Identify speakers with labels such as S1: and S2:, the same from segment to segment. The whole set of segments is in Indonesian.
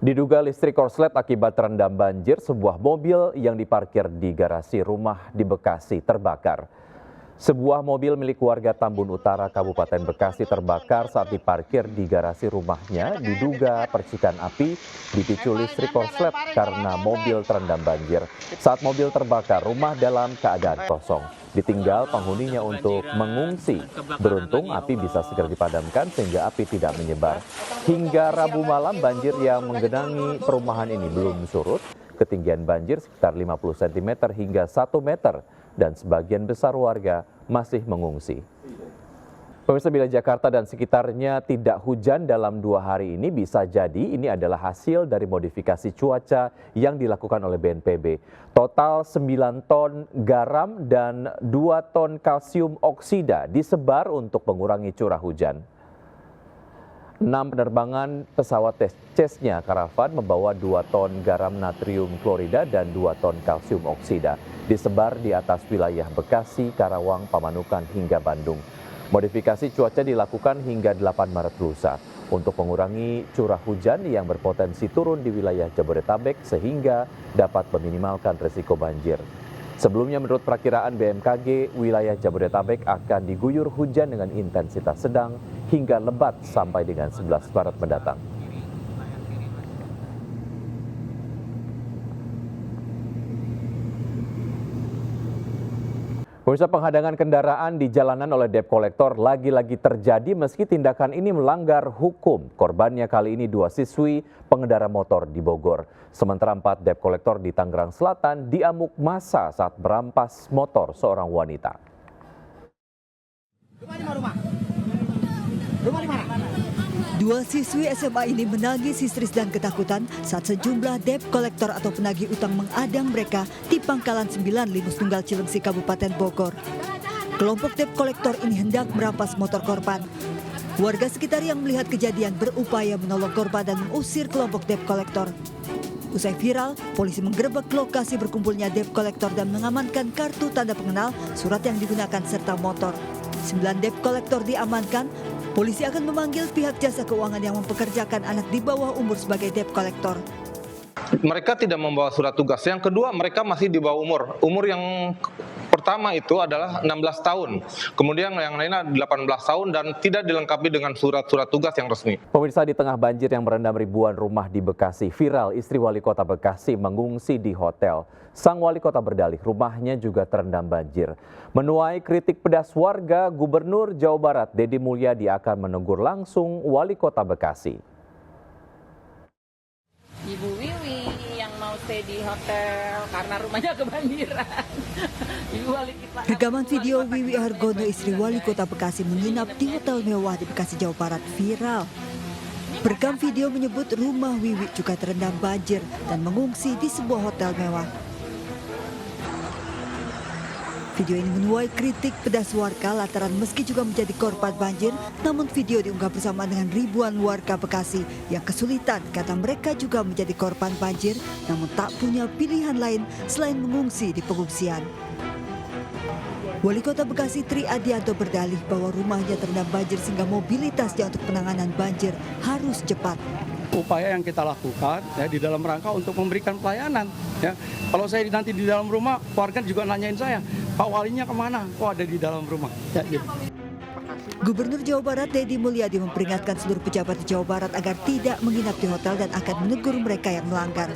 S1: Diduga listrik korslet akibat terendam banjir, sebuah mobil yang diparkir di garasi rumah di Bekasi terbakar. Sebuah mobil milik warga Tambun Utara, Kabupaten Bekasi terbakar saat diparkir di garasi rumahnya. Diduga percikan api dipicu listrik korslet karena mobil terendam banjir. Saat mobil terbakar, rumah dalam keadaan kosong. Ditinggal penghuninya untuk mengungsi. Beruntung api bisa segera dipadamkan sehingga api tidak menyebar. Hingga Rabu malam banjir yang menggenangi perumahan ini belum surut. Ketinggian banjir sekitar 50 cm hingga 1 meter dan sebagian besar warga masih mengungsi. Pemirsa, bila Jakarta dan sekitarnya tidak hujan dalam 2 hari ini, bisa jadi ini adalah hasil dari modifikasi cuaca yang dilakukan oleh BNPB. Total 9 ton garam dan 2 ton kalsium oksida disebar untuk mengurangi curah hujan. 6 penerbangan pesawat Cessna Caravan membawa 2 ton garam natrium klorida dan 2 ton kalsium oksida. Disebar di atas wilayah Bekasi, Karawang, Pamanukan hingga Bandung. Modifikasi cuaca dilakukan hingga 8 Maret lusa untuk mengurangi curah hujan yang berpotensi turun di wilayah Jabodetabek sehingga dapat meminimalkan risiko banjir. Sebelumnya menurut perakiraan BMKG, wilayah Jabodetabek akan diguyur hujan dengan intensitas sedang hingga lebat sampai dengan 11 Maret mendatang. Pemirsa, penghadangan kendaraan di jalanan oleh debt collector lagi-lagi terjadi meski tindakan ini melanggar hukum. Korbannya kali ini 2 siswi pengendara motor di Bogor. Sementara 4 debt collector di Tangerang Selatan diamuk massa saat merampas motor seorang wanita.
S2: Rumah di mana? 2 siswi SMA ini menangis histeris dan ketakutan saat sejumlah debt collector atau penagih utang mengadang mereka di Pangkalan 9 Linus Tunggal Cilengsi, Kabupaten Bogor. Kelompok debt collector ini hendak merampas motor korban. Warga sekitar yang melihat kejadian berupaya menolong korban dan mengusir kelompok debt collector. Usai viral, polisi menggerebek lokasi berkumpulnya debt collector dan mengamankan kartu tanda pengenal, surat yang digunakan serta motor. 9 debt collector diamankan. Polisi akan memanggil pihak jasa keuangan yang mempekerjakan anak di bawah umur sebagai debt collector.
S3: Mereka tidak membawa surat tugas. Yang kedua, mereka masih di bawah umur. Umur yang pertama itu adalah 16 tahun. Kemudian yang lainnya 18 tahun dan tidak dilengkapi dengan surat-surat tugas yang resmi.
S1: Pemirsa, di tengah banjir yang merendam ribuan rumah di Bekasi, viral istri wali kota Bekasi mengungsi di hotel. Sang wali kota berdalih rumahnya juga terendam banjir. Menuai kritik pedas warga, Gubernur Jawa Barat Deddy Mulyadi akan menegur langsung wali kota Bekasi.
S4: Ibu Wiwi yang mau stay di hotel karena rumahnya kebanjiran. Ibu wali kita.
S2: Rekaman video Wiwi Hargono, istri wali kota Bekasi, menginap di hotel mewah di Bekasi, Jawa Barat viral. Perekam video menyebut rumah Wiwi juga terendam banjir dan mengungsi di sebuah hotel mewah. Video ini menuai kritik pedas warga lantaran meski juga menjadi korban banjir, namun video diunggah bersama dengan ribuan warga Bekasi yang kesulitan karena mereka juga menjadi korban banjir namun tak punya pilihan lain selain mengungsi di pengungsian. Wali Kota Bekasi Tri Adianto berdalih bahwa rumahnya terendam banjir sehingga mobilitasnya untuk penanganan banjir harus cepat.
S5: Upaya yang kita lakukan ya di dalam rangka untuk memberikan pelayanan ya. Kalau saya nanti di dalam rumah, warga juga nanyain saya, Pak Walinya kemana? Kok ada di dalam rumah? Ya, gitu.
S2: Gubernur Jawa Barat Deddy Mulyadi memperingatkan seluruh pejabat di Jawa Barat agar tidak menginap di hotel dan akan menegur mereka yang melanggar.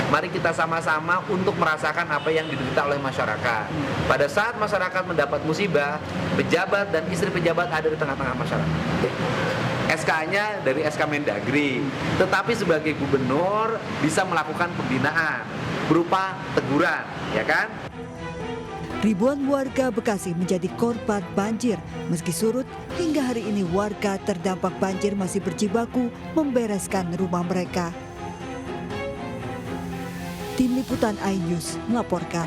S6: Mari kita sama-sama untuk merasakan apa yang diderita oleh masyarakat. Pada saat masyarakat mendapat musibah, pejabat dan istri pejabat ada di tengah-tengah masyarakat. SK-nya dari SK Mendagri, tetapi sebagai gubernur bisa melakukan pembinaan berupa teguran, ya kan?
S2: Ribuan warga Bekasi menjadi korban banjir. Meski surut, hingga hari ini warga terdampak banjir masih berjibaku membereskan rumah mereka. Tim Liputan iNews melaporkan.